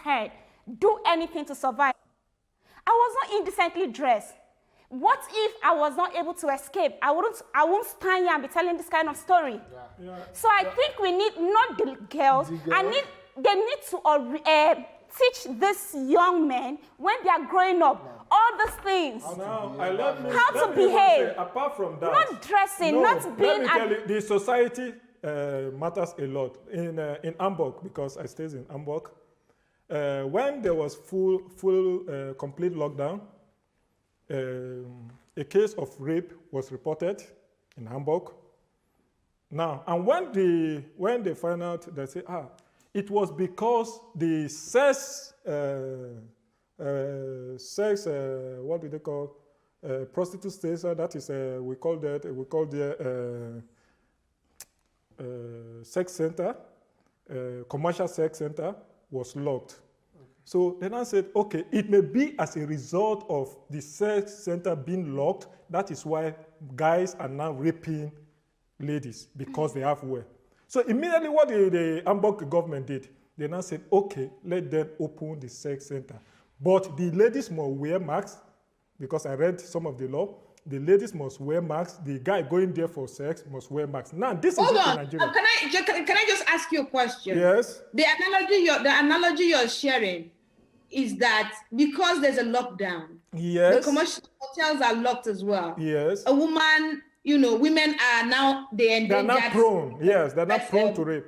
head, do anything to survive. I was not indecently dressed. What if I was not able to escape? I won't stand here and be telling this kind of story. So I think we need not the girls. They need to teach these young men when they are growing up all these things. How to behave. Apart from that, not dressing, not being. Let me tell you, the society matters a lot in Hamburg, because I stayed in Hamburg. When there was complete lockdown, a case of rape was reported in Hamburg. Now, and when they find out, they say, it was because the what do they call, prostitute station, that is, we call the sex center, commercial sex center, was locked. So then I said, okay, it may be as a result of the sex center being locked. That is why guys are now raping ladies, because they have wear. So immediately what the Hamburg government did, they now said, okay, let them open the sex center. But the ladies must wear masks, because I read some of the law. The ladies must wear masks. The guy going there for sex must wear masks. Now, this is in Nigeria. Can I just ask you a question? Yes. The analogy you're sharing is that because there's a lockdown, yes, the commercial hotels are locked as well. Yes. A woman, women are now they're not prone. Yes, they're not prone to rape.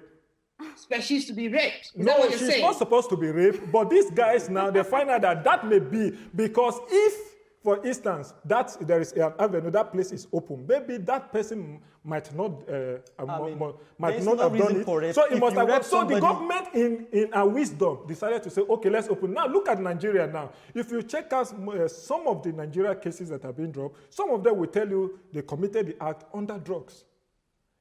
She's to be raped. Is no, that what you're she's saying? not supposed to be raped. But these guys now, they find out that may be because if, for instance, there is an avenue, that place is open. Maybe that person might not have done it. So it must have. So the government, in our wisdom, decided to say, okay, let's open. Now look at Nigeria now. If you check out some of the Nigeria cases that have been dropped, some of them will tell you they committed the act under drugs.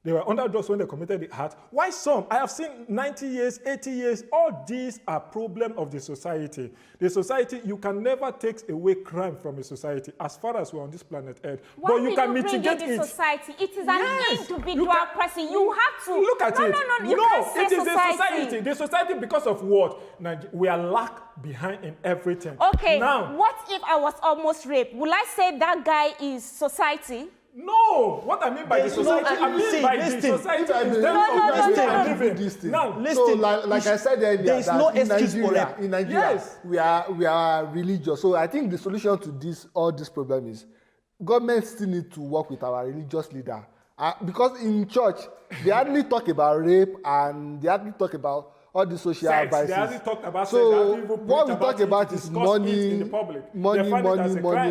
They were under drugs when they committed the act. Why some? I have seen 90 years, 80 years. All these are problems of the society. The society, you can never take away crime from a society as far as we're on this planet Earth. Why but you can mitigate it. Society? It is an individual person. You have to look at it. No, it is the society. The society, because of what? We are lag behind in everything. Okay. Now, what if I was almost raped? Will I say that guy is society? No, what I mean by the society, I mean by the society in terms of living. Now, listen, so like I said earlier, there is no excuse for that. In Nigeria, yes, we are religious. So I think the solution to all this problem is government still need to work with our religious leader. Because in church, they hardly talk about rape and they hardly talk about all the social advices. They hardly talk about so sex. What we talk about is money, in the public. money,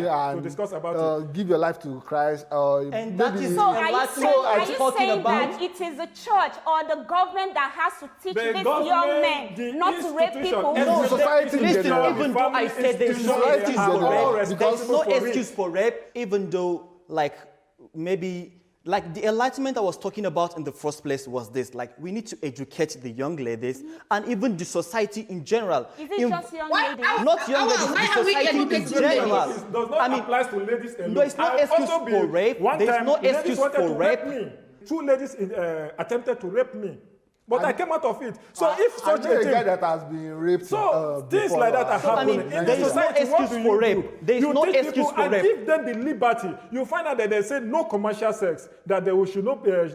and to discuss about it. Give your life to Christ. And that is so are you saying about that it is the church or the government that has to teach these young men not to rape people? No, society in general. Even though I said there's no excuse for rape, even though maybe the enlightenment I was talking about in the first place was this, we need to educate the young ladies and even the society in general. Is it just young ladies? Not young ladies, the society in general. It does not apply to ladies alone. There is no excuse for rape. There is no excuse for rape. 2 ladies attempted to rape me. But I came out of it. So if such a thing, guy that has been raped, so things like that are happening in the society. There is no excuse for rape. There is no excuse for rape. Give them the liberty. You find out that they say no commercial sex. That there should not be a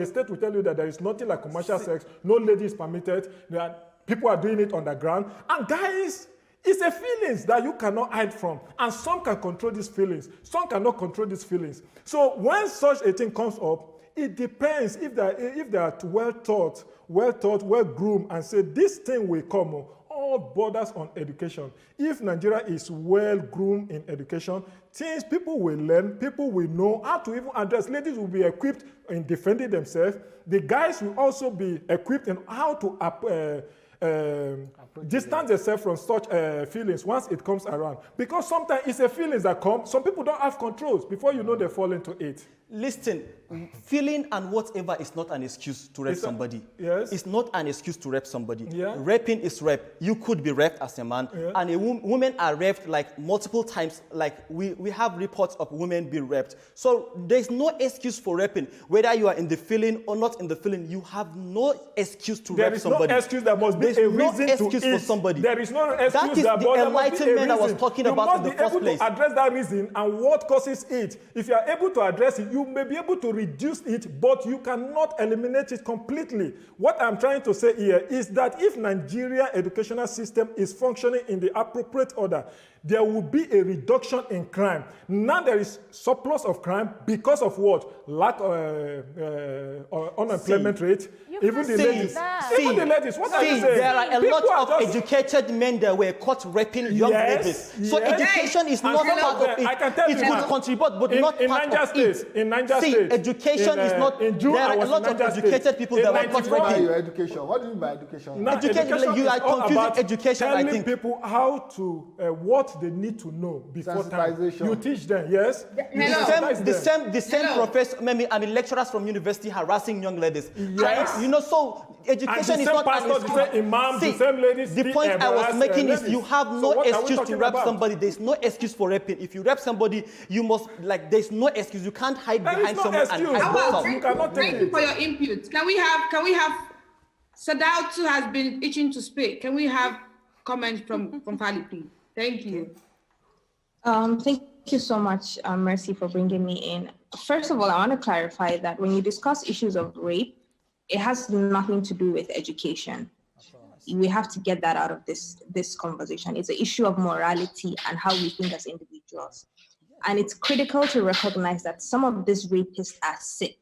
state will tell you that there is nothing like commercial sex. No ladies permitted. People are doing it underground. And guys, it's a feelings that you cannot hide from. And some can control these feelings. Some cannot control these feelings. So when such a thing comes up, it depends if they are well taught, well groomed, and say this thing will come. All borders on education. If Nigeria is well groomed in education, people will learn, people will know how to even address. Ladies will be equipped in defending themselves. The guys will also be equipped in how to distance themselves from such feelings once it comes around. Because sometimes it's a feelings that come. Some people don't have controls. Before you know, they fall into it. Listen, feeling and whatever is not an excuse to rape somebody. Yes. It's not an excuse to rape somebody. Yeah. Raping is rape. You could be raped as a man. Yeah. And women are raped multiple times. We have reports of women being raped. So there's no excuse for raping. Whether you are in the feeling or not in the feeling, you have no excuse to rape somebody. There is no excuse. There must be there's a no reason excuse to for eat. somebody. There is no excuse. That is there, the but there must be a enlightenment I was reason. talking you about must in the first be place. able to address that reason and what causes it. If you are able to address it, you may be able to reduce it, but you cannot eliminate it completely. What I'm trying to say here is that if Nigeria educational system is functioning in the appropriate order, there will be a reduction in crime. Now there is surplus of crime because of what? Lack of unemployment rate. Even the ladies. Even the ladies. What are you saying? There are a People lot of just educated men that were caught raping young ladies. So education is And not some part of them, of it. I can tell It you could now, contribute, but not in part Niger of State, it. in Niger See, State, education is not. in June, There I are a was in lot of Niger educated State. people In that were 94, caught By raping. your education. What do you mean by education? Now, Education, you is are all confusing about education, I telling think. people how to, what they need to know before time. Sensitization. You teach them, yes? You Hello. sensitize The same Hello. professor, I mean lecturers from university harassing young ladies. Yes. You know, so education And the is same not pastor, an the excuse. same imam, the See, same ladies the still point I was embarrass, making is ladies. you have So no what are we excuse to talking rap about? somebody. There's no excuse for raping. If you rap somebody, you must, like, there's no excuse. You can't hide There is behind no someone excuse. and hide How about yourself. you cannot take Thank you it. for your input. Can we have Sadautu has been itching to speak. Can we have comments from Fali, please? Thank you. Thank you so much, Mercy, for bringing me in. First of all, I want to clarify that when you discuss issues of rape, it has nothing to do with education. We have to get that out of this conversation. It's an issue of morality and how we think as individuals. And it's critical to recognize that some of these rapists are sick.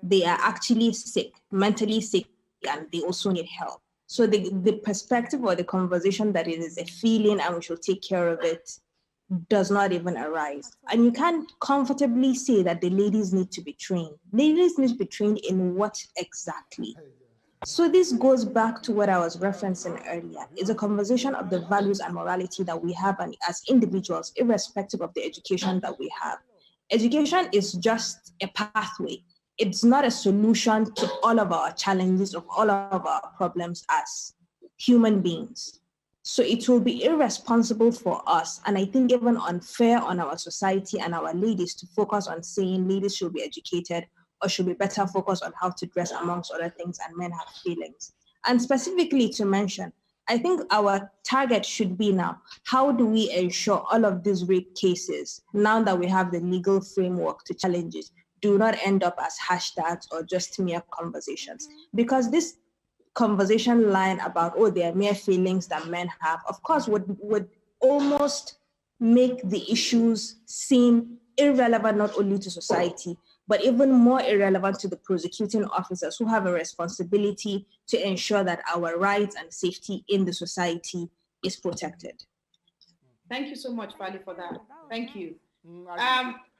They are actually sick, mentally sick, and they also need help. So the perspective or the conversation that it is a feeling and we should take care of it does not even arise. And you can't comfortably say that the ladies need to be trained. Ladies need to be trained in what exactly? So this goes back to what I was referencing earlier. It's a conversation of the values and morality that we have as individuals, irrespective of the education that we have. Education is just a pathway. It's not a solution to all of our challenges, of all of our problems as human beings. So it will be irresponsible for us, and I think even unfair on our society and our ladies to focus on saying ladies should be educated or should be better focused on how to dress amongst other things, and men have feelings. And specifically to mention, I think our target should be now, how do we ensure all of these rape cases, now that we have the legal framework to challenge it, do not end up as hashtags or just mere conversations? Because this conversation line about, oh, there are mere feelings that men have, of course, would almost make the issues seem irrelevant, not only to society, but even more irrelevant to the prosecuting officers who have a responsibility to ensure that our rights and safety in the society is protected. Thank you so much, Fali, for that. Thank you.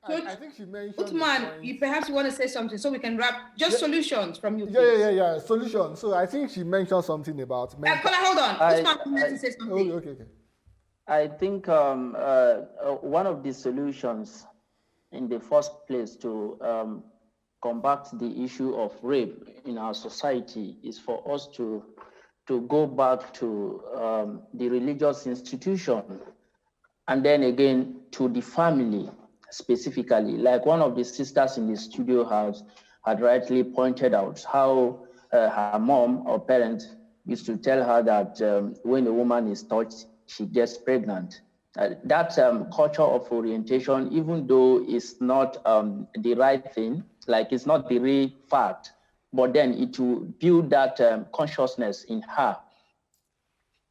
I think she mentioned. Uthman, you perhaps want to say something so we can wrap just solutions from you. Yeah. Solution. So I think she mentioned something about. Kola, hold on. Uthman wanted to say something. Okay. I think one of the solutions in the first place to combat the issue of rape in our society is for us to go back to the religious institution, and then again to the family specifically. Like one of the sisters in the studio had rightly pointed out, how her mom or parent used to tell her that when a woman is touched, she gets pregnant. That culture of orientation, even though it's not the right thing, like it's not the real fact, but then it will build that consciousness in her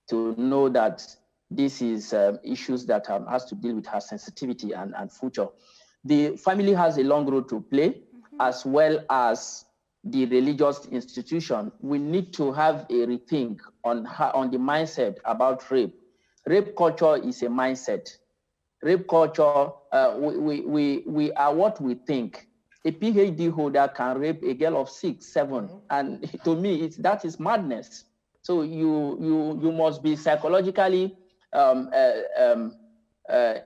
to know that this is issues that has to deal with her sensitivity and future. The family has a long road to play, as well as the religious institution. We need to have a rethink on the mindset about rape. Rape culture is a mindset. Rape culture, we are what we think. A PhD holder can rape a girl of 6, 7, and to me, that is madness. So you must be psychologically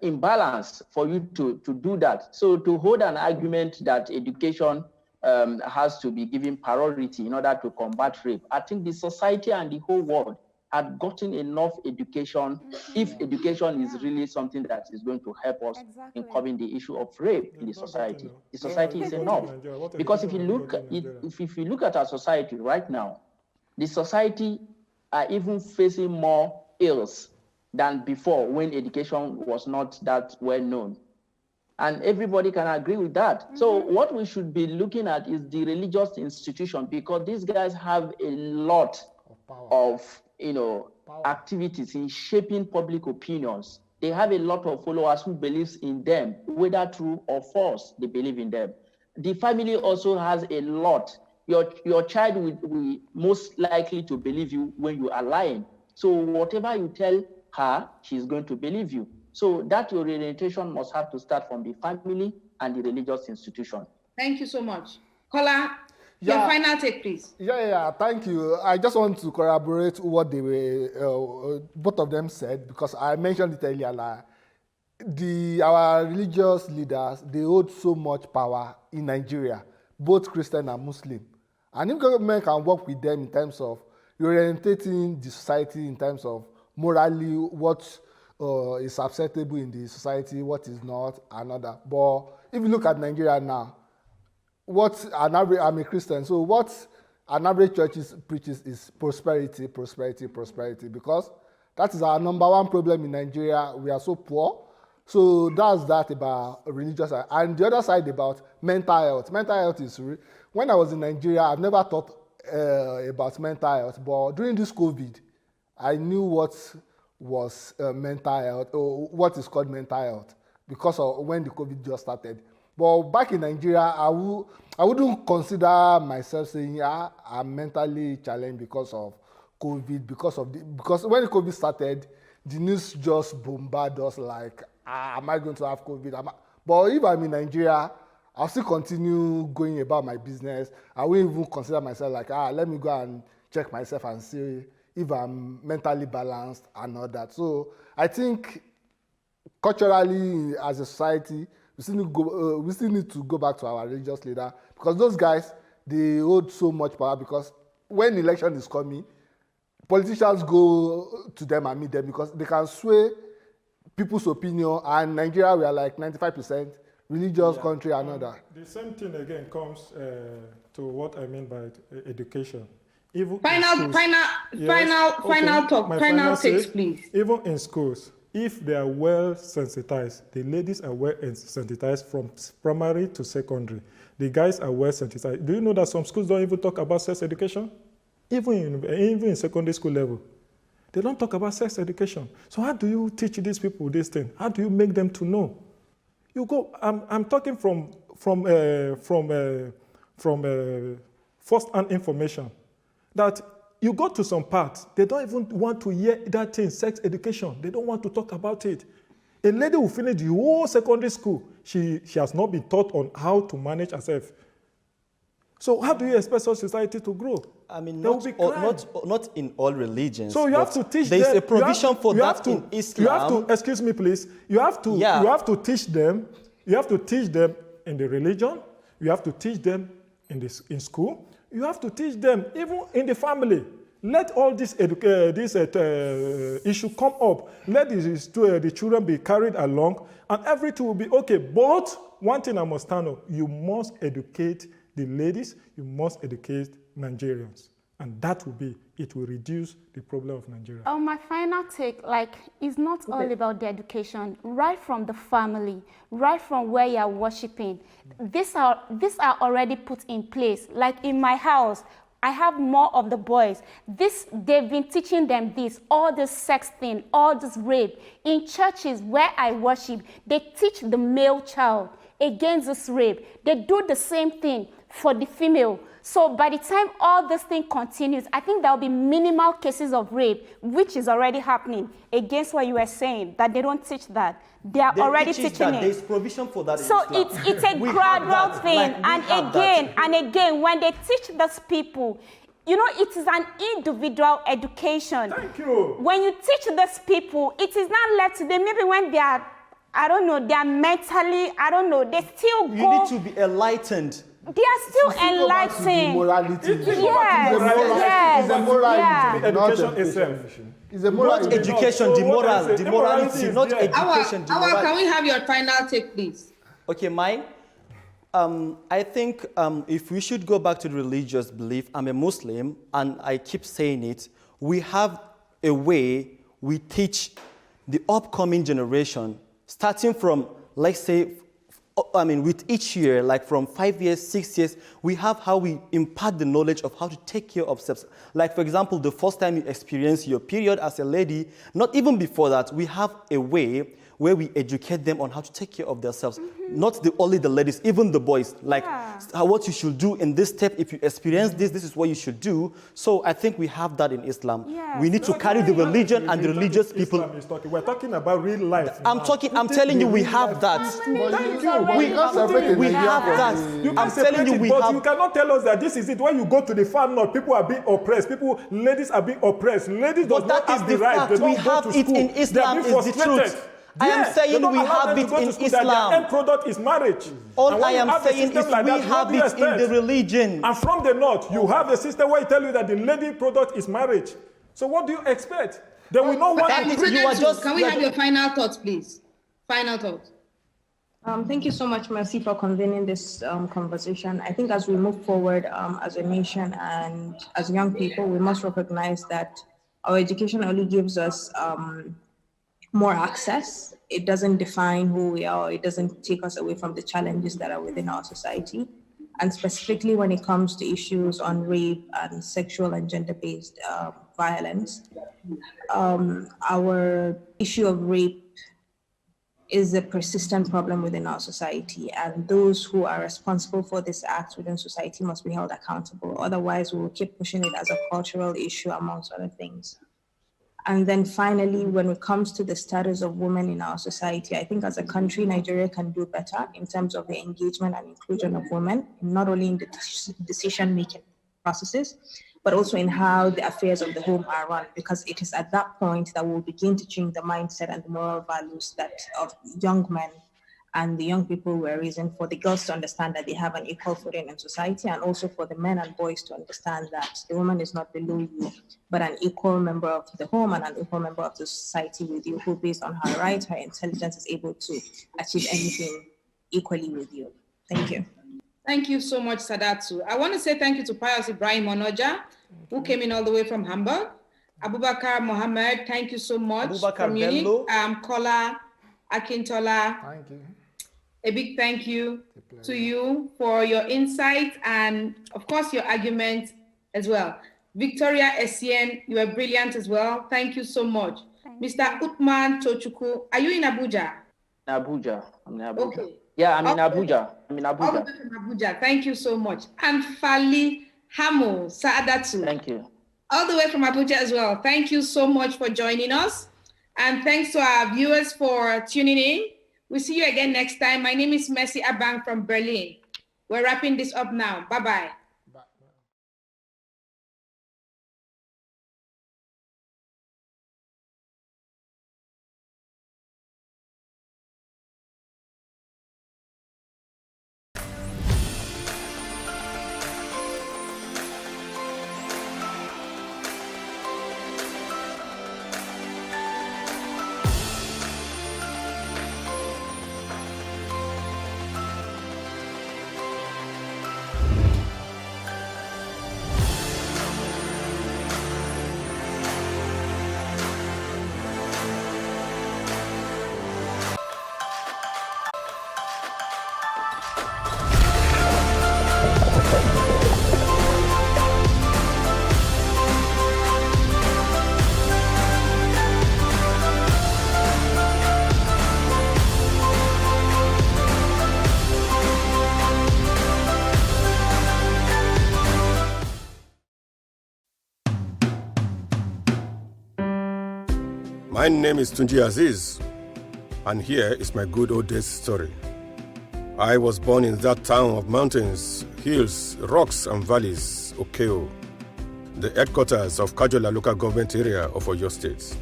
imbalanced for you to do that. So to hold an argument that education has to be given priority in order to combat rape, I think the society and the whole world had gotten enough education, if education is really something that is going to help us in curbing the issue of rape in the society. The society is enough. Because if you look at our society right now, the society are even facing more ills than before when education was not that well known. And everybody can agree with that. So what we should be looking at is the religious institution, because these guys have a lot of activities in shaping public opinions. They have a lot of followers who believes in them, whether true or false, they believe in them. The family also has a lot. Your child will most likely to believe you when you are lying. So whatever you tell her, she's going to believe you. So that orientation must have to start from the family and the religious institution. Thank you so much. Kola, your final take, please. Yeah, thank you. I just want to corroborate what they were, both of them said, because I mentioned it earlier. Like, our religious leaders, they hold so much power in Nigeria, both Christian and Muslim. And if government can work with them in terms of orientating the society, in terms of morally, what is acceptable in the society, what is not, another. But if you look at Nigeria now, I'm a Christian, so what an average church preaches is prosperity, prosperity, prosperity, because that is our number one problem in Nigeria. We are so poor. So that's that about religious side. And the other side about mental health. Mental health is when I was in Nigeria, I've never thought about mental health, but during this COVID, I knew what was mental health, or what is called mental health, because of when the COVID just started. But back in Nigeria, I wouldn't consider myself saying I'm mentally challenged because of COVID, because when the COVID started, the news just bombarded us like, am I going to have COVID? But if I'm in Nigeria, I'll still continue going about my business. I won't even consider myself like, let me go and check myself and see if I'm mentally balanced and all that. So I think culturally, as a society, we still need to go back to our religious leader, because those guys, they hold so much power, because when election is coming, politicians go to them and meet them because they can sway people's opinion. And Nigeria, we are like 95% religious country and all that. The same thing again comes to what I mean by education. Even Final takes, please. Even in schools, if they are well sensitized, the ladies are well sensitized from primary to secondary. The guys are well sensitized. Do you know that some schools don't even talk about sex education? Even in secondary school level, they don't talk about sex education. So how do you teach these people this thing? How do you make them to know? You go. I'm talking from first-hand information. That you go to some parts, they don't even want to hear that thing, sex education. They don't want to talk about it. A lady who finished the whole secondary school, she has not been taught on how to manage herself. So how do you expect such society to grow? I mean, not in all religions. So you have to teach them. There's them. A provision for that in Islam. You have to, excuse me, please. You have to teach them. You have to teach them in the religion. You have to teach them in school. You have to teach them even in the family. Let all this issue come up. Let the children be carried along, and everything will be okay. But one thing I must stand up: you must educate the ladies. You must educate Nigerians, and that will reduce the problem of Nigeria. My final take, is not all about the education. Right from the family, right from where you are worshiping, these are already put in place. Like in my house, I have more of the boys. They've been teaching them all this sex thing, all this rape. In churches where I worship, they teach the male child against this rape. They do the same thing for the female. So by the time all this thing continues, I think there will be minimal cases of rape, which is already happening, against what you were saying, that they don't teach that. They are already teaching it. There's provision for that. So it's a gradual thing. And again, when they teach those people, it is an individual education. Thank you. When you teach those people, it is not left to them. Maybe when they are, they are mentally, they still go. You need to be enlightened. They are still enlightened. Morality. Yes. Education itself. It's a moral. Not education, the morality, not education, the morality. Can we have your final take, please? Okay, mine. I think if we should go back to the religious belief, I'm a Muslim, and I keep saying it, we have a way we teach the upcoming generation, starting from, let's say, with each year, like from 5 years, 6 years, we have how we impart the knowledge of how to take care of self. Like, for example, the first time you experience your period as a lady, not even before that, we have a way where we educate them on how to take care of themselves. Not only the ladies, even the boys, like what you should do in this step. If you experience this is what you should do. So I think we have that in Islam. Yes. We need to carry the religion and the religious people. We're talking about real life. I'm telling you, we have that. We have that. I'm telling you, we have. You cannot tell us that this is it. When you go to the far north, people are being oppressed. Ladies are being oppressed. Ladies do not have the right. They don't we have go to it school. in Islam is the truth. I am saying we have it in Islam. The end product is marriage. All I am saying is we have it in the religion. And from the north, you have a system where you tell you that the lady product is marriage. So what do you expect? Then we know what you are just. Can we have your final thoughts, please? Final thoughts. Thank you so much, Mercy, for convening this conversation. I think as we move forward as a nation and as young people, we must recognize that our education only gives us more access. It doesn't define who we are. It doesn't take us away from the challenges that are within our society. And specifically when it comes to issues on rape and sexual and gender-based violence, our issue of rape is a persistent problem within our society, and those who are responsible for this act within society must be held accountable. Otherwise, we will keep pushing it as a cultural issue, amongst other things. And then finally, when it comes to the status of women in our society, I think as a country, Nigeria can do better in terms of the engagement and inclusion of women, not only in the decision-making processes, but also in how the affairs of the home are run, because it is at that point that we'll begin to change the mindset and the moral values that of young men and the young people we're raising, for the girls to understand that they have an equal footing in society, and also for the men and boys to understand that the woman is not below you, but an equal member of the home and an equal member of the society with you, who based on her rights, her intelligence, is able to achieve anything equally with you. Thank you. Thank you so much, Sadatu. I want to say thank you to Pius Ibrahim Onoja, who came in all the way from Hamburg. Abubakar Mohammed, thank you so much. Abubakar Bello. Kola Akintola. Thank you. A big thank you to you for your insight and, of course, your argument as well. Victoria Essien, you are brilliant as well. Thank you so much. Mr. Uthman Tochukwu, are you in Abuja? Abuja. I'm in Abuja. Okay. Yeah, I'm in Abuja. I'm in All Abuja. the way from Abuja. Thank you so much. And Fali Hamo Saadatu. Thank you. All the way from Abuja as well. Thank you so much for joining us. And thanks to our viewers for tuning in. We'll see you again next time. My name is Mercy Abang from Berlin. We're wrapping this up now. Bye-bye. My name is Tunji Aziz, and here is my good old days story. I was born in that town of mountains, hills, rocks, and valleys, Okeo, the headquarters of Kajola local government area of Oyo State.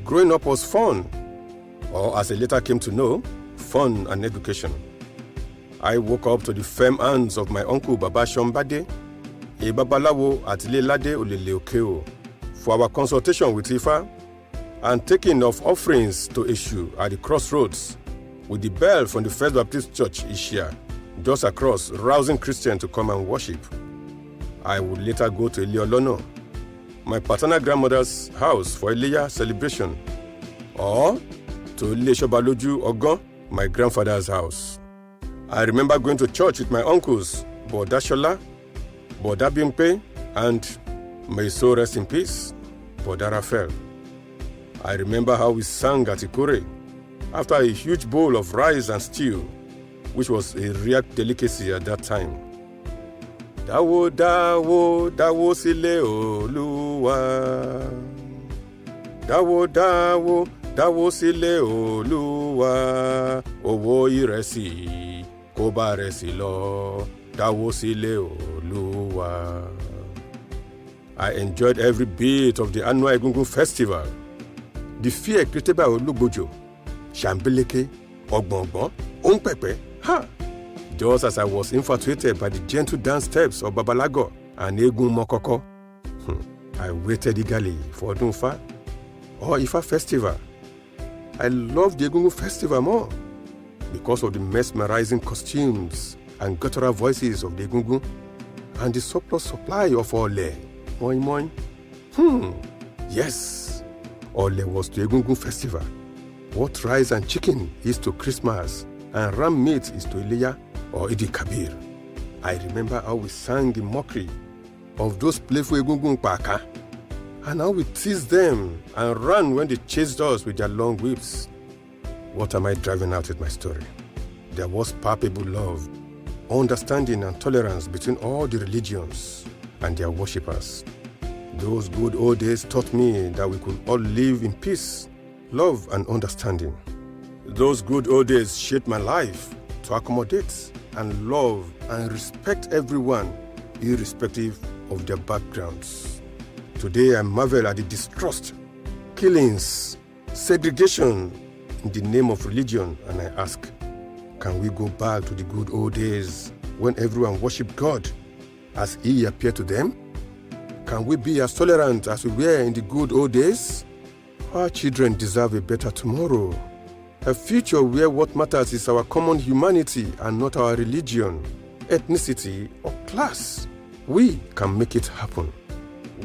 Growing up was fun, or as I later came to know, fun and education. I woke up to the firm hands of my uncle Baba Shombade, a Babalawo at Lelade Olele Okeo, for our consultation with Ifa and taking of offerings to issue at the crossroads with the bell from the First Baptist Church Ishia, just across, rousing Christians to come and worship. I would later go to Eliolono, my paternal grandmother's house for Ileya celebration, or to Ileshobaloju Ogon, my grandfather's house. I remember going to church with my uncles, Boda Shola, Boda Bimpe, and may his soul rest in peace, Boda Raphael. I remember how we sang at Ikore after a huge bowl of rice and stew, which was a rare delicacy at that time. Dawo, dawo, dawo sile Oluwa. Dawo, dawo, dawo sile Oluwa. Owo iresi, kó bá rẹsì lọ. Dawo sile Oluwa. I enjoyed every bit of the annual Egungun festival. The fear created by Olugbojo, Shambeleke, Ogbongbon, Onpepe, just as I was infatuated by the gentle dance steps of Babalago and Egun Mokoko. I waited eagerly for Odunfa or Ifa festival. I loved the Egungun festival more because of the mesmerizing costumes and guttural voices of the Egungun and the surplus supply of Ole. Moin moin. Yes, Ole was to Egungun festival what rice and chicken is to Christmas and ram meat is to Ileya or Idi Kabir. I remember how we sang in mockery of those playful Egungun Paka, and how we teased them and ran when they chased us with their long whips. What am I driving out with my story? There was palpable love, understanding and tolerance between all the religions and their worshippers. Those good old days taught me that we could all live in peace, love and understanding. Those good old days shaped my life to accommodate and love and respect everyone, irrespective of their backgrounds. Today I marvel at the distrust, killings, segregation in the name of religion, and I ask, can we go back to the good old days when everyone worshiped God as He appeared to them? Can we be as tolerant as we were in the good old days? Our children deserve a better tomorrow, a future where what matters is our common humanity and not our religion, ethnicity, or class. We can make it happen.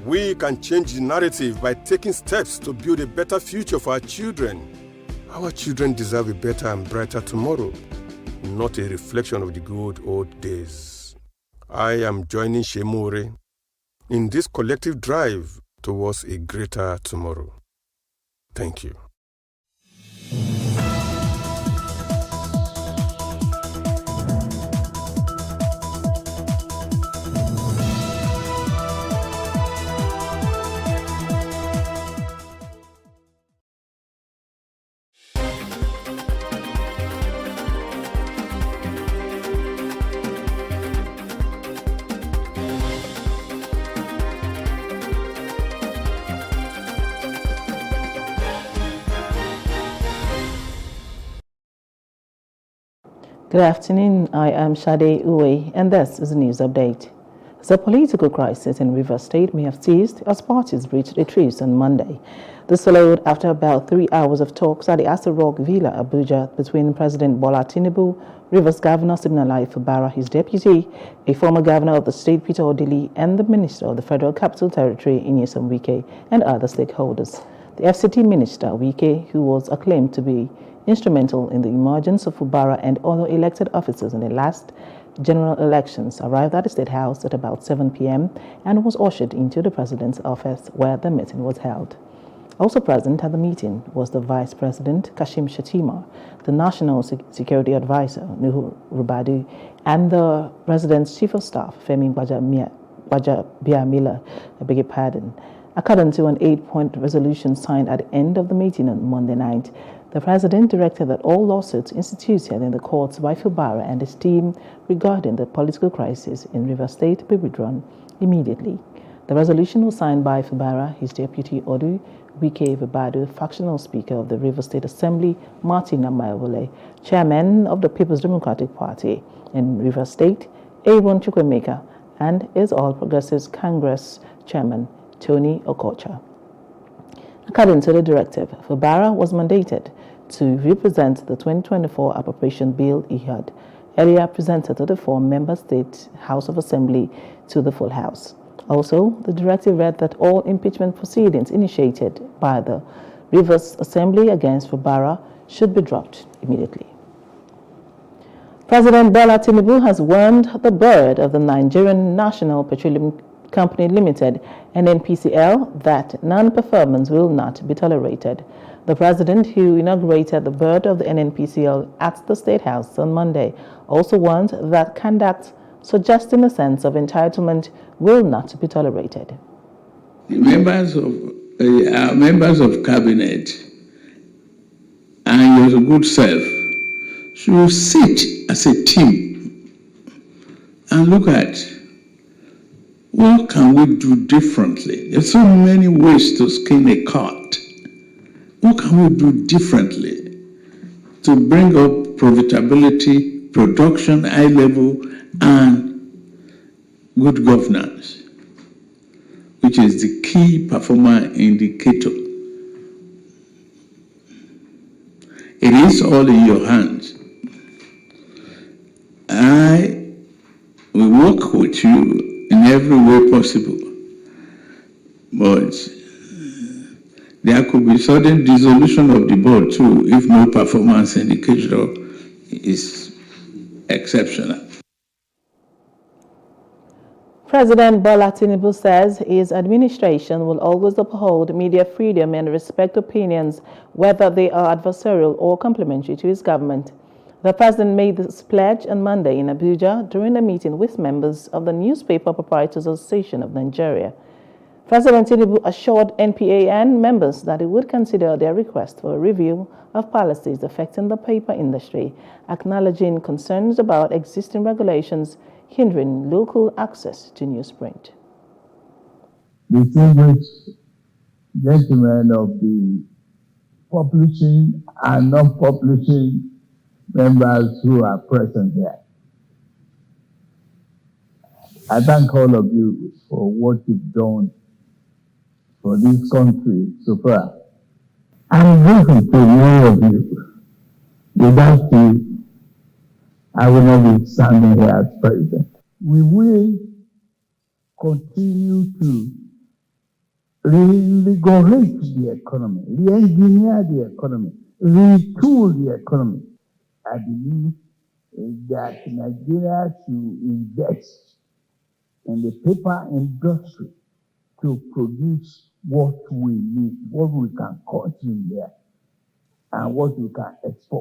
We can change the narrative by taking steps to build a better future for our children. Our children deserve a better and brighter tomorrow, not a reflection of the good old days. I am joining Shemore in this collective drive towards a greater tomorrow. Thank you. Good afternoon, I am Shade Uwe, and this is a news update. The political crisis in Rivers State may have ceased as parties reached a truce on Monday. This followed after about 3 hours of talks at the Aso Rock Villa, Abuja, between President Bola Tinubu, Rivers Governor Siminalayi Fubara, his deputy, a former governor of the state, Peter Odili, and the Minister of the Federal Capital Territory, Nyesom Wike, and other stakeholders. The FCT Minister, Wike, who was acclaimed to be instrumental in the emergence of Fubara and other elected officers in the last general elections, arrived at the State House at about 7 p.m. and was ushered into the President's office where the meeting was held. Also present at the meeting was the Vice President, Kashim Shettima, the National Security Advisor, Nuhu Rubadu, and the President's Chief of Staff, Femi Gbajabiamila, I beg your pardon. According to an 8-point resolution signed at the end of the meeting on Monday night, the President directed that all lawsuits instituted in the courts by Fubara and his team regarding the political crisis in Rivers State be withdrawn immediately. The resolution was signed by Fubara, his deputy Odu Wike Vibadu, factional speaker of the Rivers State Assembly, Martin Amayewole, chairman of the People's Democratic Party in Rivers State, Aaron Chukwemeka, and his All Progressives Congress chairman, Tony Okocha. According to the directive, Fubara was mandated to represent the 2024 appropriation bill he had earlier presented to the 4-member state House of Assembly to the full House. Also, the directive read that all impeachment proceedings initiated by the Rivers Assembly against Fubara should be dropped immediately. President Bola Tinubu has warned the board of the Nigerian National Petroleum Company Limited, NNPCL, that non-performance will not be tolerated. The president, who inaugurated the board of the NNPCL at the State House on Monday, also warned that conduct suggesting a sense of entitlement will not be tolerated. The members of cabinet and your good self should sit as a team and look at what can we do differently. There's so many ways to skin a cat. What can we do differently to bring up profitability, production, high level, and good governance, which is the key performance indicator? It is all in your hands. I will work with you in every way possible, but there could be sudden dissolution of the board too if no performance indicator is exceptional. President Bola Tinubu says his administration will always uphold media freedom and respect opinions, whether they are adversarial or complementary to his government. The president made this pledge on Monday in Abuja during a meeting with members of the Newspaper Proprietors Association of Nigeria. President Tinubu assured NPAN members that he would consider their request for a review of policies affecting the paper industry, acknowledging concerns about existing regulations hindering local access to newsprint. Distinguished gentlemen of the publishing and non-publishing members who are present here, I thank all of you for what you've done for this country so far. I'm grateful to many of you. Without you, I will not be standing here as president. We will continue to reinvigorate the economy, re-engineer the economy, retool the economy. I believe that Nigeria should invest in the paper industry to produce what we need, what we can consume there, and what we can export.